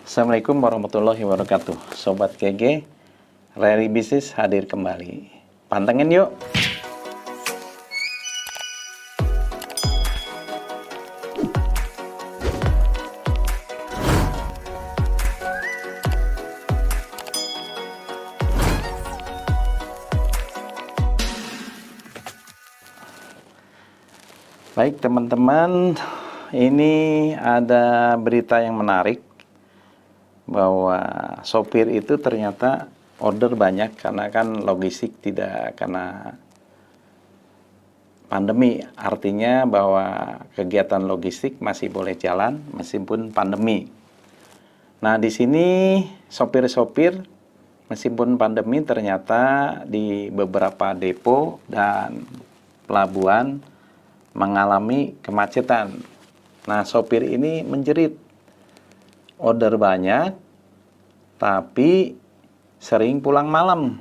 Assalamualaikum warahmatullahi wabarakatuh. Sobat GG, Rally Bisnis hadir kembali. Pantengin yuk. Baik teman-teman, ini ada berita yang menarik bahwa sopir itu ternyata order banyak karena kan logistik tidak kena pandemi. Artinya bahwa kegiatan logistik masih boleh jalan meskipun pandemi. Nah, di sini sopir-sopir meskipun pandemi ternyata di beberapa depo dan pelabuhan mengalami kemacetan. Nah, sopir ini menjerit. Order banyak, tapi sering pulang malam.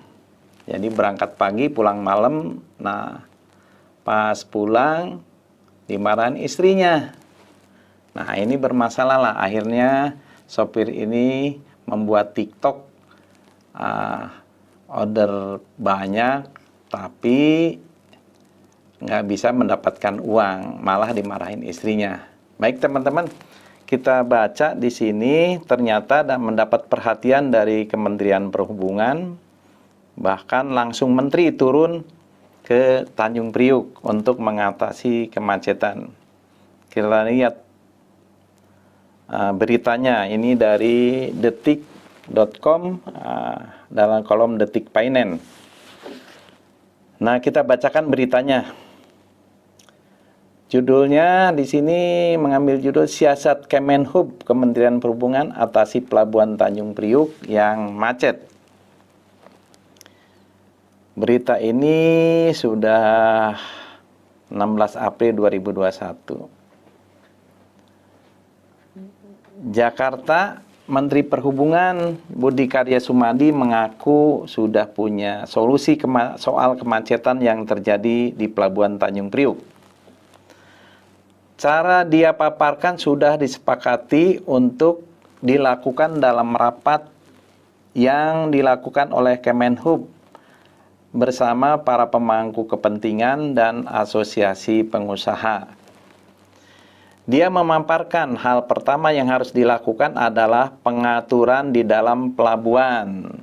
Jadi berangkat pagi, pulang malam. Nah, pas pulang, dimarahin istrinya. Nah, ini bermasalah lah. Akhirnya sopir ini membuat TikTok. Order banyak, tapi nggak bisa mendapatkan uang, malah dimarahin istrinya. Baik teman-teman, kita baca di sini ternyata mendapat perhatian dari Kementerian Perhubungan, bahkan langsung menteri turun ke Tanjung Priuk untuk mengatasi kemacetan. Kita lihat beritanya, ini dari detik.com dalam kolom Detik Finance. Nah, kita bacakan beritanya. Judulnya di sini mengambil judul Siasat Kemenhub Kementerian Perhubungan atasi Pelabuhan Tanjung Priuk yang macet. Berita ini sudah 16 April 2021. Jakarta, Menteri Perhubungan Budi Karya Sumadi mengaku sudah punya solusi soal kemacetan yang terjadi di Pelabuhan Tanjung Priuk. Cara dia paparkan sudah disepakati untuk dilakukan dalam rapat yang dilakukan oleh Kemenhub bersama para pemangku kepentingan dan asosiasi pengusaha. Dia memaparkan hal pertama yang harus dilakukan adalah pengaturan di dalam pelabuhan.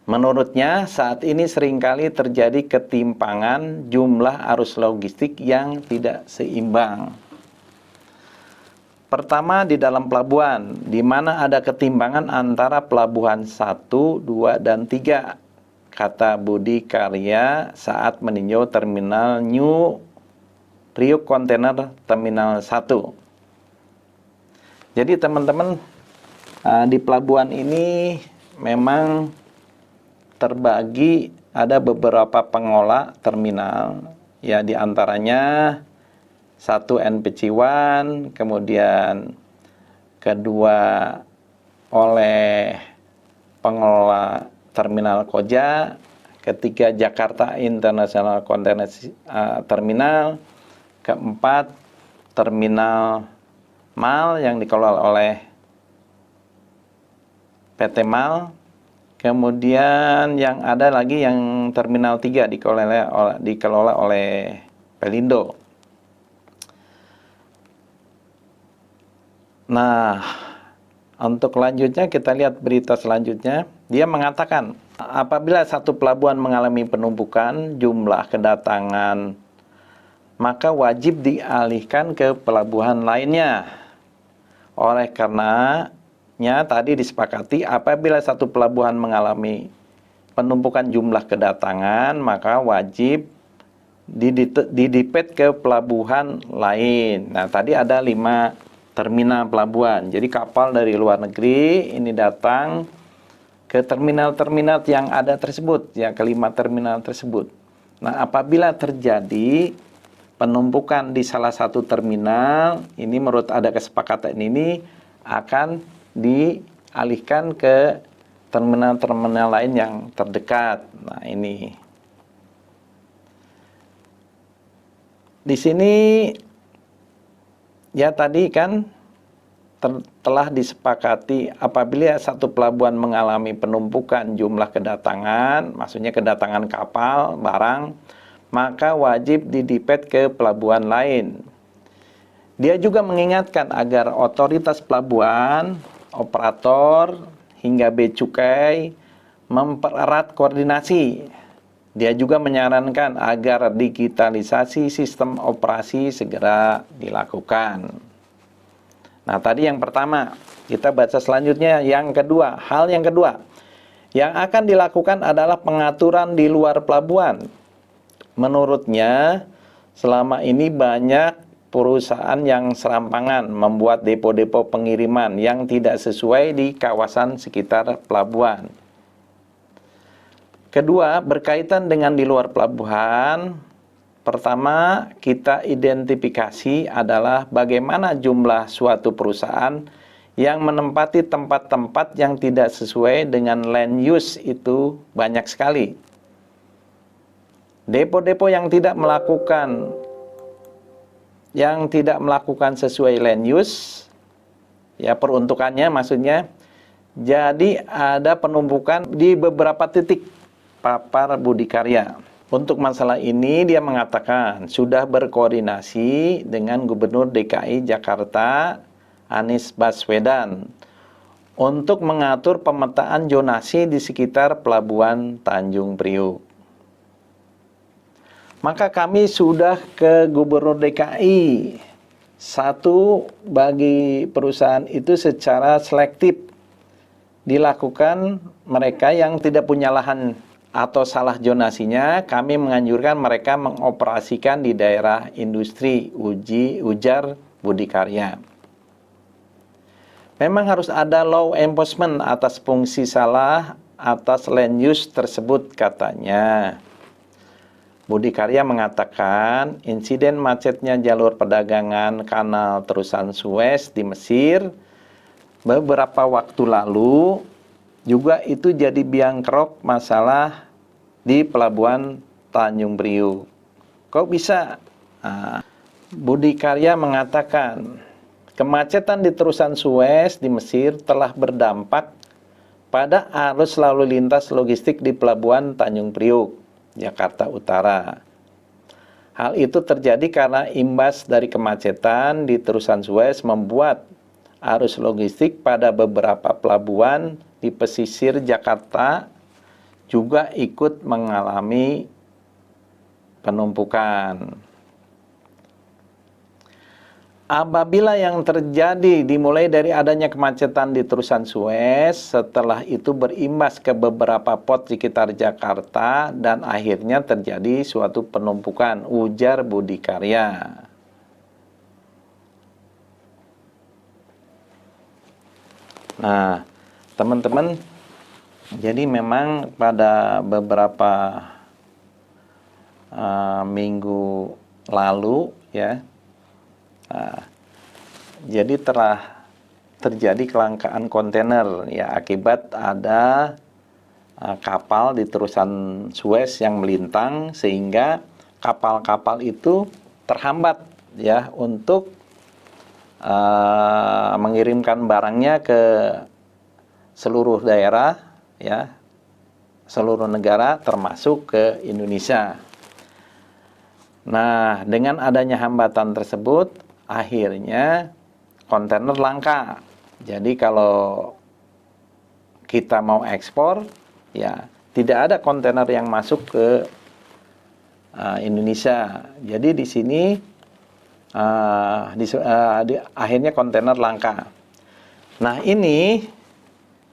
Menurutnya, saat ini seringkali terjadi ketimpangan jumlah arus logistik yang tidak seimbang. Pertama, di dalam pelabuhan, di mana ada ketimbangan antara pelabuhan 1, 2, dan 3, kata Budi Karya saat meninjau terminal New Priuk Kontainer Terminal 1. Jadi teman-teman, di pelabuhan ini memang terbagi ada beberapa pengelola terminal, ya di antaranya satu NPC1, kemudian kedua oleh pengelola terminal Koja, ketiga Jakarta International Container Terminal, keempat terminal MAL yang dikelola oleh PT MAL, kemudian yang ada lagi yang terminal 3 dikelola oleh Pelindo. Nah, untuk lanjutnya kita lihat berita selanjutnya. Dia mengatakan, apabila satu pelabuhan mengalami penumpukan jumlah kedatangan, maka wajib dialihkan ke pelabuhan lainnya. Oleh karenanya tadi disepakati apabila satu pelabuhan mengalami penumpukan jumlah kedatangan, maka wajib didipet ke pelabuhan lain. Nah, tadi ada 5 terminal pelabuhan. Jadi kapal dari luar negeri ini datang ke terminal-terminal yang ada tersebut, ya, kelima terminal tersebut. Nah, apabila terjadi penumpukan di salah satu terminal, ini menurut ada kesepakatan ini akan dialihkan ke terminal-terminal lain yang terdekat. Nah, ini. Di sini ya tadi kan telah disepakati apabila satu pelabuhan mengalami penumpukan jumlah kedatangan, maksudnya kedatangan kapal, barang, maka wajib didipet ke pelabuhan lain. Dia juga mengingatkan agar otoritas pelabuhan, operator, hingga bea cukai mempererat koordinasi. Dia juga menyarankan agar digitalisasi sistem operasi segera dilakukan. Nah, tadi yang pertama, kita baca selanjutnya yang kedua. Hal yang kedua, yang akan dilakukan adalah pengaturan di luar pelabuhan. Menurutnya, selama ini banyak perusahaan yang serampangan membuat depo-depo pengiriman yang tidak sesuai di kawasan sekitar pelabuhan. Kedua, berkaitan dengan di luar pelabuhan, pertama kita identifikasi adalah bagaimana jumlah suatu perusahaan yang menempati tempat-tempat yang tidak sesuai dengan land use itu banyak sekali. Depo-depo yang tidak melakukan sesuai land use, ya peruntukannya maksudnya, jadi ada penumpukan di beberapa titik papar budi karya. Untuk masalah ini dia mengatakan sudah berkoordinasi dengan Gubernur DKI Jakarta Anies Baswedan untuk mengatur pemetaan zonasi di sekitar pelabuhan Tanjung Priuk. Maka kami sudah ke Gubernur DKI. Satu, bagi perusahaan itu secara selektif dilakukan, mereka yang tidak punya lahan atau salah zonasinya, kami menganjurkan mereka mengoperasikan di daerah industri, ujar Budi Karya. Memang harus ada law enforcement atas fungsi salah atas land use tersebut, katanya. Budi Karya mengatakan insiden macetnya jalur perdagangan kanal terusan Suez di Mesir beberapa waktu lalu juga itu jadi biang kerok masalah di pelabuhan Tanjung Priuk. Kok bisa? Budi Karya mengatakan kemacetan di terusan Suez di Mesir telah berdampak pada arus lalu lintas logistik di pelabuhan Tanjung Priuk, Jakarta Utara. Hal itu terjadi karena imbas dari kemacetan di terusan Suez membuat arus logistik pada beberapa pelabuhan di pesisir Jakarta juga ikut mengalami penumpukan. Apabila yang terjadi dimulai dari adanya kemacetan di terusan Suez, setelah itu berimbas ke beberapa port di sekitar Jakarta dan akhirnya terjadi suatu penumpukan, ujar Budi Karya. Nah, teman-teman, jadi memang pada beberapa minggu lalu ya, jadi telah terjadi kelangkaan kontainer ya akibat ada kapal di terusan Suez yang melintang sehingga kapal-kapal itu terhambat ya untuk mengirimkan barangnya ke seluruh daerah ya, seluruh negara termasuk ke Indonesia. Nah, dengan adanya hambatan tersebut akhirnya kontainer langka. Jadi kalau kita mau ekspor ya tidak ada kontainer yang masuk ke Indonesia. Jadi di sini akhirnya kontainer langka. Nah, ini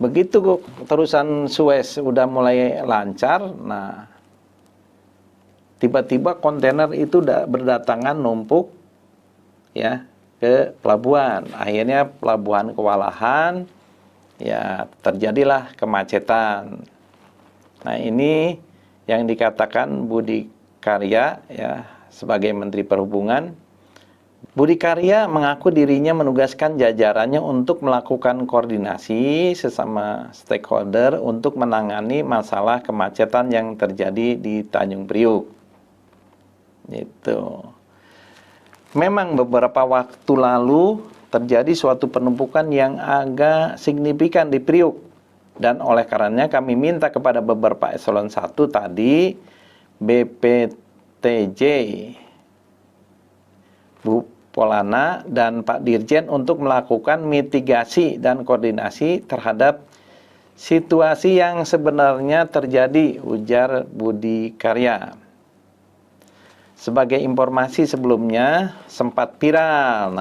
begitu terusan Suez udah mulai lancar, nah tiba-tiba kontainer itu berdatangan numpuk ya ke pelabuhan. Akhirnya pelabuhan kewalahan, ya terjadilah kemacetan. Nah, ini yang dikatakan Budi Karya ya sebagai Menteri Perhubungan. Budi Karya mengaku dirinya menugaskan jajarannya untuk melakukan koordinasi sesama stakeholder untuk menangani masalah kemacetan yang terjadi di Tanjung Priuk. Itu. Memang beberapa waktu lalu terjadi suatu penumpukan yang agak signifikan di Priuk. Dan oleh karenanya kami minta kepada beberapa eselon 1 tadi, BPTJ, Bu Polana, dan Pak Dirjen untuk melakukan mitigasi dan koordinasi terhadap situasi yang sebenarnya terjadi, ujar Budi Karya. Sebagai informasi sebelumnya sempat viral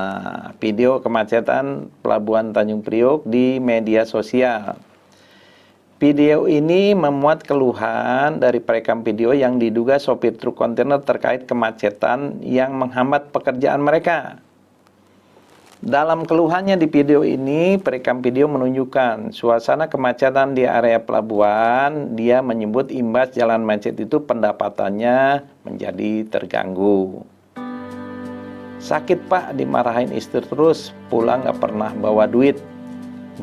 video kemacetan Pelabuhan Tanjung Priok di media sosial. Video ini memuat keluhan dari perekam video yang diduga sopir truk kontainer terkait kemacetan yang menghambat pekerjaan mereka. Dalam keluhannya di video ini, perekam video menunjukkan suasana kemacetan di area pelabuhan. Dia menyebut imbas jalan macet itu pendapatannya menjadi terganggu. Sakit Pak, dimarahin istri terus, pulang gak pernah bawa duit,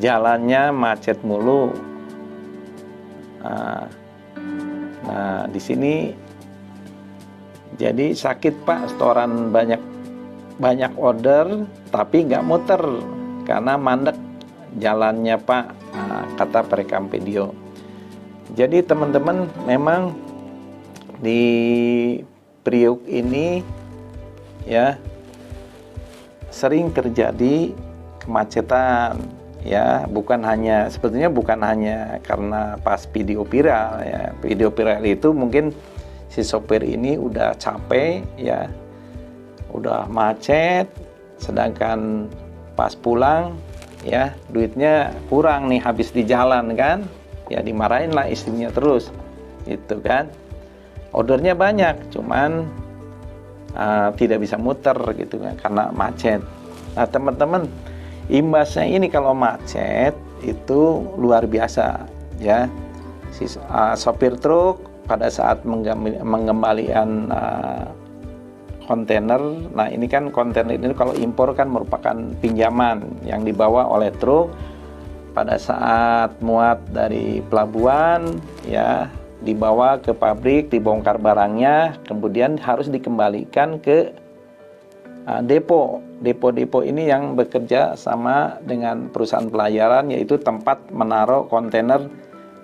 jalannya macet mulu. Nah, di sini jadi sakit Pak, setoran banyak order tapi nggak muter karena mandek jalannya Pak, kata perekam video. Jadi teman-teman, memang di Priuk ini ya sering terjadi kemacetan. Ya, sebetulnya bukan hanya karena pas video viral ya. Video viral itu mungkin si sopir ini udah capek ya, udah macet, sedangkan pas pulang ya duitnya kurang nih, habis di jalan kan, ya dimarahin lah istrinya terus gitu kan. Ordernya banyak, cuman tidak bisa muter gitu kan karena macet. Nah teman-teman, imbasnya ini kalau macet itu luar biasa ya. Si sopir truk pada saat mengembalikan kontainer, nah ini kan kontainer ini kalau impor kan merupakan pinjaman yang dibawa oleh truk. Pada saat muat dari pelabuhan ya, dibawa ke pabrik, dibongkar barangnya, kemudian harus dikembalikan ke depo. Depo-depo ini yang bekerja sama dengan perusahaan pelayaran, yaitu tempat menaruh kontainer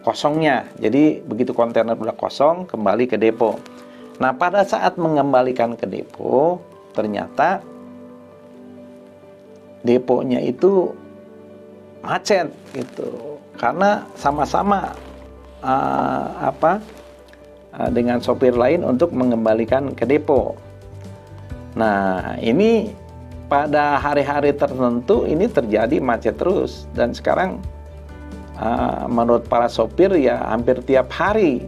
kosongnya. Jadi begitu kontainer sudah kosong, kembali ke depo. Nah, pada saat mengembalikan ke depo, ternyata deponya itu macet gitu. Karena sama-sama dengan sopir lain untuk mengembalikan ke depo. Nah, ini pada hari-hari tertentu ini terjadi macet terus, dan sekarang menurut para sopir ya hampir tiap hari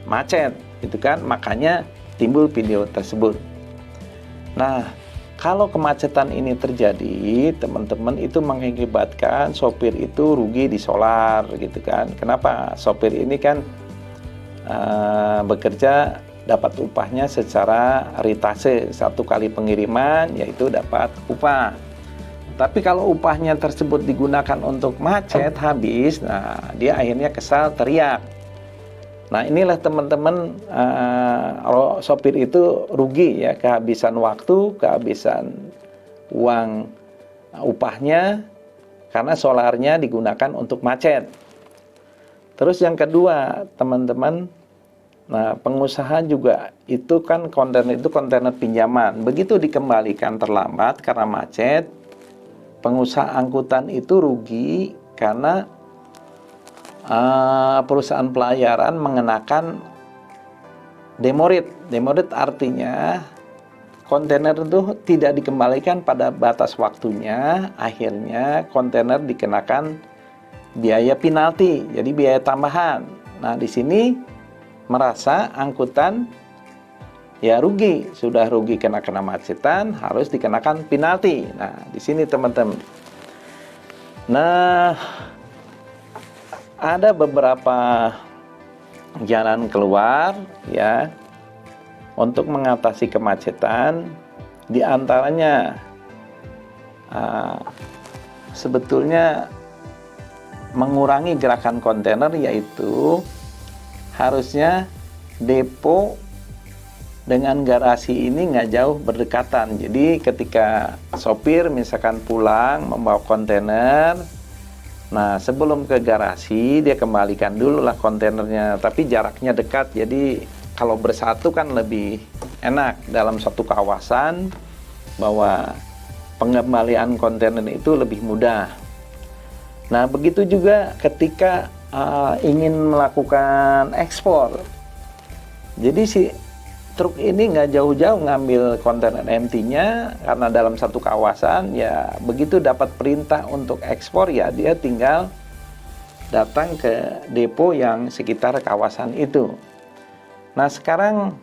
macet gitu kan, makanya timbul video tersebut. Nah, kalau kemacetan ini terjadi, teman-teman, itu mengakibatkan sopir itu rugi di solar gitu kan. Kenapa? Sopir ini kan bekerja dapat upahnya secara ritase, 1 kali pengiriman yaitu dapat upah. Tapi kalau upahnya tersebut digunakan untuk macet habis, nah dia akhirnya kesal, teriak. Nah inilah teman-teman, sopir itu rugi ya, kehabisan waktu, kehabisan uang upahnya karena solarnya digunakan untuk macet. Terus yang kedua, teman-teman, nah pengusaha juga itu kan kontainer pinjaman, begitu dikembalikan terlambat karena macet, pengusaha angkutan itu rugi karena perusahaan pelayaran mengenakan demorit. Demorit artinya kontainer itu tidak dikembalikan pada batas waktunya, akhirnya kontainer dikenakan biaya penalti, jadi biaya tambahan. Nah di sini merasa angkutan ya rugi, sudah rugi kena macetan, harus dikenakan penalti. Nah, di sini teman-teman. Nah, ada beberapa jalan keluar ya untuk mengatasi kemacetan. Di antaranya sebetulnya mengurangi gerakan kontainer, yaitu harusnya depo dengan garasi ini nggak jauh berdekatan. Jadi ketika sopir misalkan pulang membawa kontainer, nah sebelum ke garasi dia kembalikan dulu lah kontainernya, tapi jaraknya dekat. Jadi kalau bersatu kan lebih enak dalam satu kawasan, bahwa pengembalian kontainer itu lebih mudah. Nah begitu juga ketika ingin melakukan ekspor. Jadi si truk ini nggak jauh-jauh ngambil kontainer empty-nya, karena dalam satu kawasan, ya begitu dapat perintah untuk ekspor, ya dia tinggal datang ke depo yang sekitar kawasan itu. Nah sekarang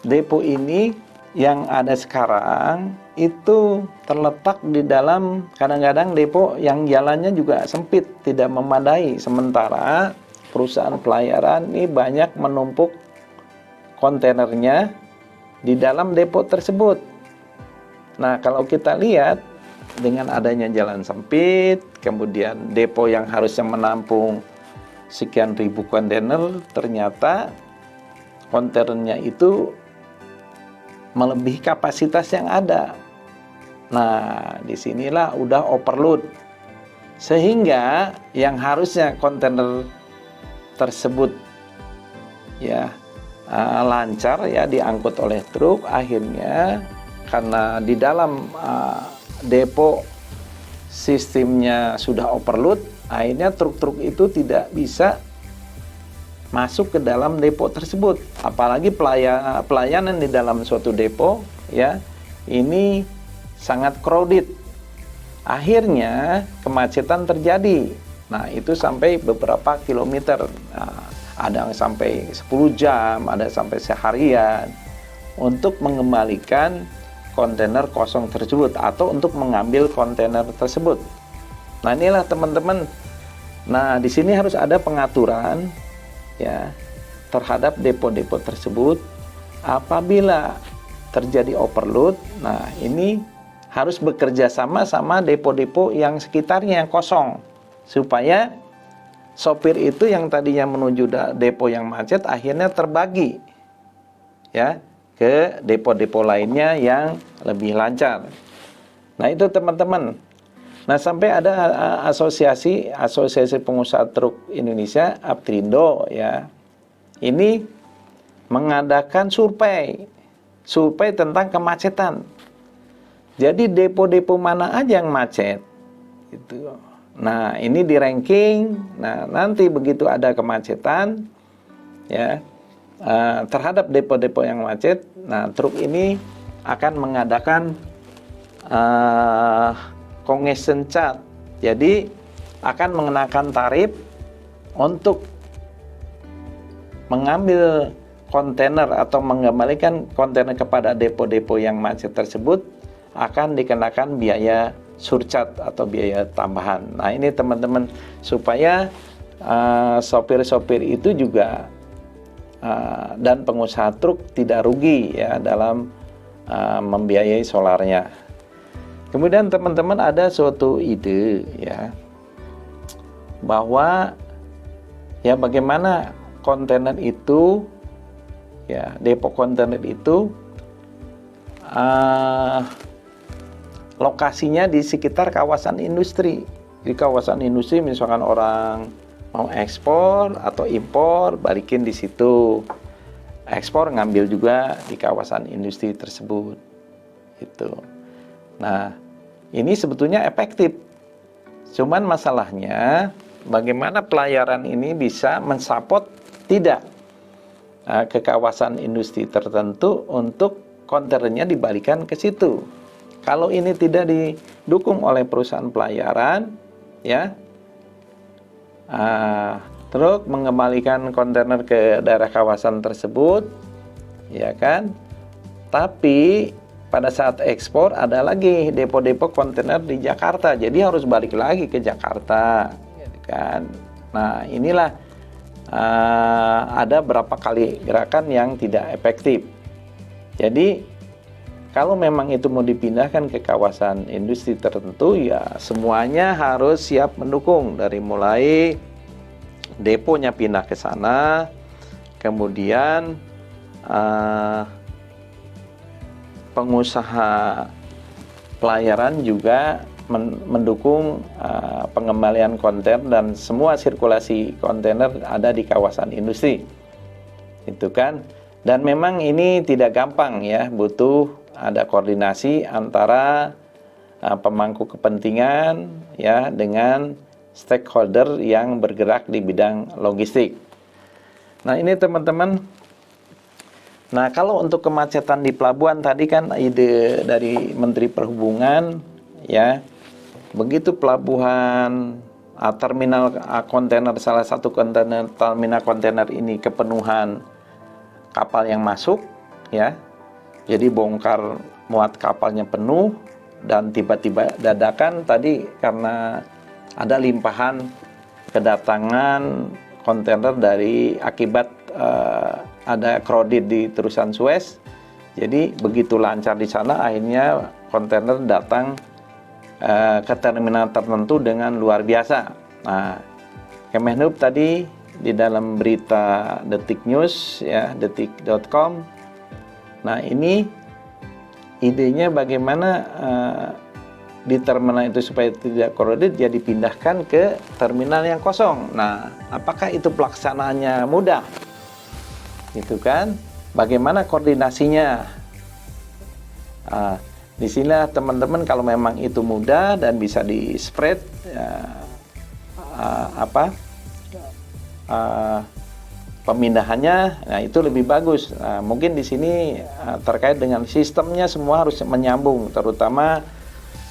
depo ini yang ada sekarang itu terletak di dalam, kadang-kadang depo yang jalannya juga sempit, tidak memadai, sementara perusahaan pelayaran ini banyak menumpuk kontainernya di dalam depo tersebut. Nah kalau kita lihat dengan adanya jalan sempit, kemudian depo yang harusnya menampung sekian ribu kontainer, ternyata kontainernya itu melebihi kapasitas yang ada. Nah disinilah udah overload, sehingga yang harusnya kontainer tersebut ya lancar ya diangkut oleh truk, akhirnya karena di dalam depo sistemnya sudah overload, akhirnya truk-truk itu tidak bisa masuk ke dalam depo tersebut. Apalagi pelayanan di dalam suatu depo ya ini sangat crowded, akhirnya kemacetan terjadi. Nah itu sampai beberapa kilometer. Ada yang sampai 10 jam, ada sampai seharian untuk mengembalikan kontainer kosong tersebut atau untuk mengambil kontainer tersebut. Nah inilah teman-teman. Nah di sini harus ada pengaturan ya terhadap depo-depo tersebut. Apabila terjadi overload, nah ini harus bekerja sama depo-depo yang sekitarnya yang kosong, supaya sopir itu yang tadinya menuju depo yang macet akhirnya terbagi ya ke depo-depo lainnya yang lebih lancar. Nah itu teman-teman. Nah sampai ada asosiasi pengusaha truk Indonesia, Aptrindo ya, ini mengadakan survei tentang kemacetan. Jadi depo-depo mana aja yang macet gitu. Nah ini di ranking. Nah nanti begitu ada kemacetan ya terhadap depo-depo yang macet, nah truk ini akan mengadakan congestion charge. Jadi akan mengenakan tarif untuk mengambil kontainer atau mengembalikan kontainer kepada depo-depo yang macet tersebut, akan dikenakan biaya surcharge atau biaya tambahan. Nah ini teman-teman, supaya sopir-sopir itu juga dan pengusaha truk tidak rugi ya dalam membiayai solarnya. Kemudian teman-teman ada suatu ide ya, bahwa ya bagaimana kontainer itu ya, depo kontainer itu lokasinya di sekitar kawasan industri. Di kawasan industri misalkan orang mau ekspor atau impor, balikin di situ. Ekspor ngambil juga di kawasan industri tersebut. Itu. Nah, ini sebetulnya efektif. Cuman masalahnya bagaimana pelayaran ini bisa mensupport tidak ke kawasan industri tertentu untuk kontainernya dibalikan ke situ. Kalau ini tidak didukung oleh perusahaan pelayaran, ya, truk mengembalikan kontainer ke daerah kawasan tersebut, ya kan? Tapi pada saat ekspor ada lagi depo-depo kontainer di Jakarta, jadi harus balik lagi ke Jakarta, ya kan? Nah, inilah ada berapa kali gerakan yang tidak efektif. Jadi kalau memang itu mau dipindahkan ke kawasan industri tertentu, ya semuanya harus siap mendukung, dari mulai deponya pindah ke sana, kemudian pengusaha pelayaran juga mendukung pengembalian konten dan semua sirkulasi kontainer ada di kawasan industri. Itu kan. Dan memang ini tidak gampang ya, butuh ada koordinasi antara pemangku kepentingan ya dengan stakeholder yang bergerak di bidang logistik. Nah, ini teman-teman. Nah, kalau untuk kemacetan di pelabuhan tadi kan ide dari Menteri Perhubungan ya. Begitu pelabuhan terminal kontainer, salah satu terminal kontainer ini kepenuhan kapal yang masuk ya. Jadi bongkar muat kapalnya penuh dan tiba-tiba dadakan tadi karena ada limpahan kedatangan kontainer dari akibat ada krodit di terusan Suez. Jadi begitu lancar di sana akhirnya kontainer datang ke terminal tertentu dengan luar biasa. Nah, Kemenhub tadi di dalam berita Detik News ya, detik.com. Nah, ini idenya bagaimana di terminal itu supaya tidak krodit ya dipindahkan ke terminal yang kosong. Nah, apakah itu pelaksanaannya mudah? Gitu kan? Bagaimana koordinasinya? Di sinilah teman-teman kalau memang itu mudah dan bisa di spread pemindahannya, nah itu lebih bagus. Nah, mungkin di sini terkait dengan sistemnya semua harus menyambung, terutama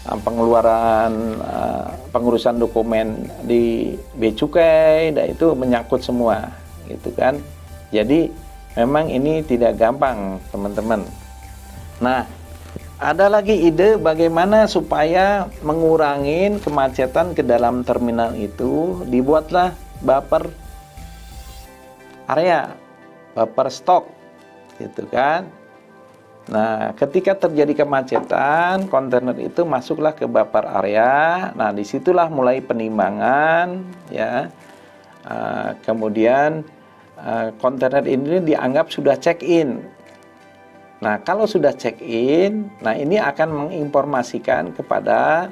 pengeluaran pengurusan dokumen di Bea Cukai, dan itu menyangkut semua, gitu kan. Jadi memang ini tidak gampang, teman-teman. Nah, ada lagi ide bagaimana supaya mengurangi kemacetan ke dalam terminal itu, dibuatlah buffer area, buffer stok, gitu kan. Nah, ketika terjadi kemacetan, kontainer itu masuklah ke buffer area. Nah, disitulah mulai penimbangan, ya. Kemudian kontainer ini dianggap sudah check-in. Nah, kalau sudah check-in, nah ini akan menginformasikan kepada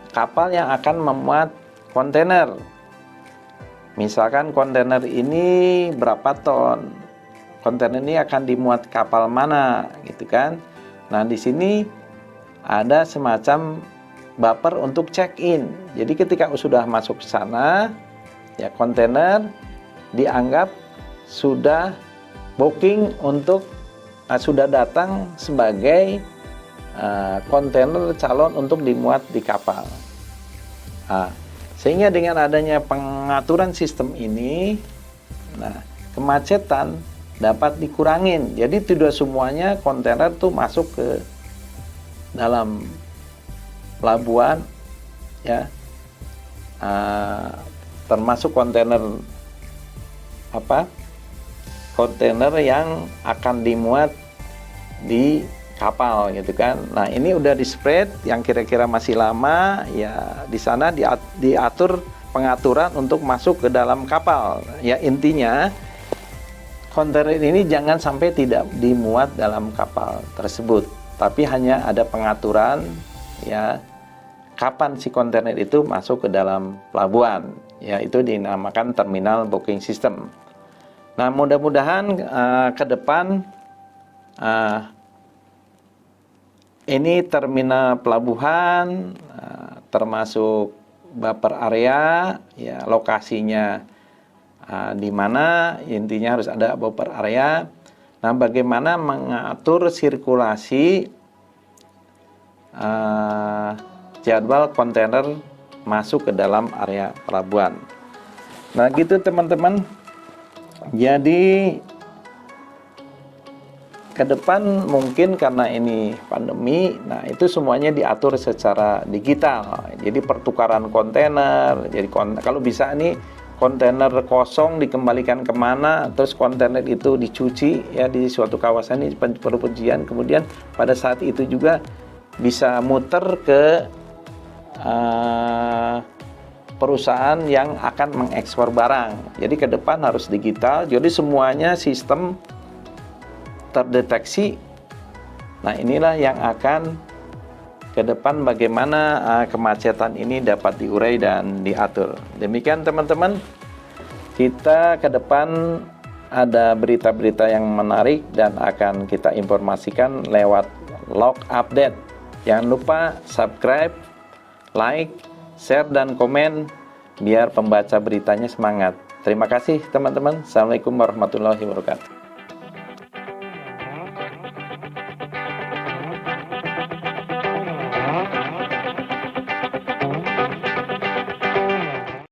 kapal yang akan memuat kontainer. Misalkan kontainer ini berapa ton, kontainer ini akan dimuat kapal mana, gitu kan. Nah, di sini ada semacam buffer untuk check-in. Jadi ketika sudah masuk ke sana, ya kontainer dianggap sudah booking untuk sudah datang sebagai kontainer calon untuk dimuat di kapal. Sehingga dengan adanya pengaturan sistem ini, nah, kemacetan dapat dikurangin. Jadi tidak semuanya kontainer tuh masuk ke dalam pelabuhan, ya, termasuk kontainer kontainer yang akan dimuat di kapal, gitu kan. Nah, ini udah di spread yang kira-kira masih lama, ya di sana diatur pengaturan untuk masuk ke dalam kapal. Ya intinya kontainer ini jangan sampai tidak dimuat dalam kapal tersebut, tapi hanya ada pengaturan ya kapan si kontainer itu masuk ke dalam pelabuhan. Ya itu dinamakan terminal booking system. Nah, mudah-mudahan ke depan ini terminal pelabuhan termasuk buffer area, ya lokasinya di mana, intinya harus ada buffer area. Nah, bagaimana mengatur sirkulasi jadwal kontainer masuk ke dalam area pelabuhan. Nah, gitu teman-teman. Jadi ke depan mungkin karena ini pandemi, nah itu semuanya diatur secara digital. Jadi pertukaran kontainer, jadi kalau bisa nih kontainer kosong dikembalikan kemana, terus kontainer itu dicuci ya di suatu kawasan ini pencucian, kemudian pada saat itu juga bisa muter ke perusahaan yang akan mengekspor barang. Jadi ke depan harus digital. Jadi semuanya sistem terdeteksi Nah, inilah yang akan ke depan bagaimana kemacetan ini dapat diurai dan diatur. Demikian teman-teman, kita ke depan ada berita-berita yang menarik dan akan kita informasikan lewat log update. Jangan lupa subscribe, like, share, dan komen biar pembaca beritanya semangat. Terima kasih teman-teman. Assalamualaikum warahmatullahi wabarakatuh.